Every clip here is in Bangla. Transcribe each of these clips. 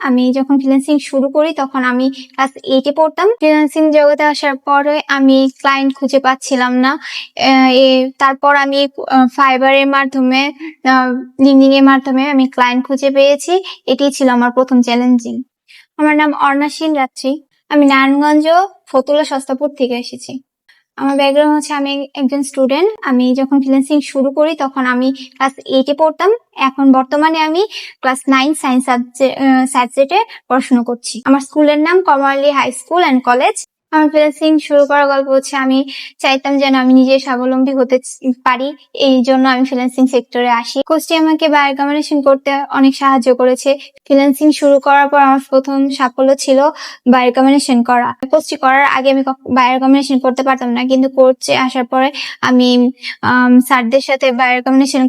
আমি যখন ফ্রিল্যান্সিং শুরু করি তখন আমি ক্লাস 8 এ পড়তাম। ফ্রিল্যান্সিং জগতে আসার পরে আমি ক্লায়েন্ট খুঁজে পাচ্ছিলাম না। তারপর আমি ফাইবার এর মাধ্যমে, লিঙ্কডইন এর মাধ্যমে আমি ক্লায়েন্ট খুঁজে পেয়েছি। এটি ছিল আমার প্রথম চ্যালেঞ্জিং। আমার নাম অর্ণাশীল রাত্রি। আমি নারায়ণগঞ্জ ফতুল্লা সস্তাপুর থেকে এসেছি। আমার ব্যাকগ্রাউন্ড হচ্ছে আমি একজন স্টুডেন্ট। আমি যখন ফ্রিল্যান্সিং শুরু করি তখন আমি ক্লাস 8 এ পড়তাম। এখন বর্তমানে আমি ক্লাস 9 সায়েন্স সাবজেক্টে পড়াশোনা করছি। আমার স্কুলের নাম কমারলি হাই স্কুল অ্যান্ড কলেজ। আমার ফ্রিল্যান্সিং শুরু করার গল্প হচ্ছে আমি চাইতাম যেন আমি নিজে স্বাবলম্বী হতে পারি, এই জন্য আমি ফ্রিল্যান্সিং সেক্টরে আসি। কোর্সটি আমাকে বায়ার কম্বিনেশন করতে অনেক সাহায্য করেছে। ফ্রিল্যান্সিং শুরু করার পর আমার প্রথম সাফল্য ছিল বায়ার কম্বিনেশন করা। কোর্সটি করার আগে আমি বায়ার কম্বিনেশন করতে পারতাম না, কিন্তু কোর্সে আসার পরে আমি স্যারদের সাথে বায়ার কম্বিনেশন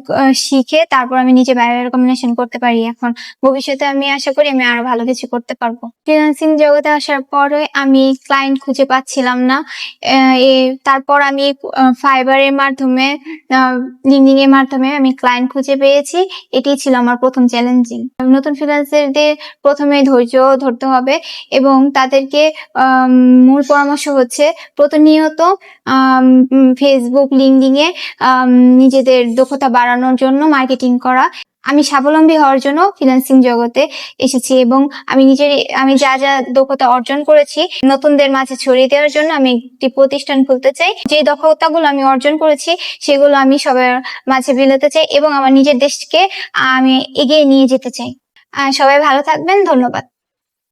শিখে তারপর আমি নিজে বায়ার কম্বিনেশন করতে পারি। এখন ভবিষ্যতে আমি আশা করি আমি আরো ভালো কিছু করতে পারবো। ফ্রিল্যান্সিং জগতে আসার পরে আমি ক্লায়েন্ট খুঁজে পাচ্ছিলাম না। তারপর আমি ফাইবার এর মাধ্যমে, লিঙ্কডইন এর মাধ্যমে আমি ক্লায়েন্ট খুঁজে পেয়েছি। এটি ছিল আমার প্রথম চ্যালেঞ্জিং। নতুন ফ্রিল্যান্সারদের প্রথমে ধৈর্য ধরতে হবে এবং তাদেরকে মূল পরামর্শ হচ্ছে প্রতিনিয়ত ফেসবুক, লিঙ্কডইন এ নিজেদের দক্ষতা বাড়ানোর জন্য মার্কেটিং করা। আমি স্বাবলম্বী হওয়ার জন্য ফ্রিল্যান্সিং জগতে এসেছি এবং আমি যা যা দক্ষতা অর্জন করেছি নতুনদের মাঝে ছড়িয়ে দেওয়ার জন্য আমি একটি প্রতিষ্ঠান খুলতে চাই। যে দক্ষতাগুলো আমি অর্জন করেছি সেগুলো আমি সবার মাঝে বিলোতে চাই এবং আমার নিজের দেশকে আমি এগিয়ে নিয়ে যেতে চাই। সবাই ভালো থাকবেন। ধন্যবাদ।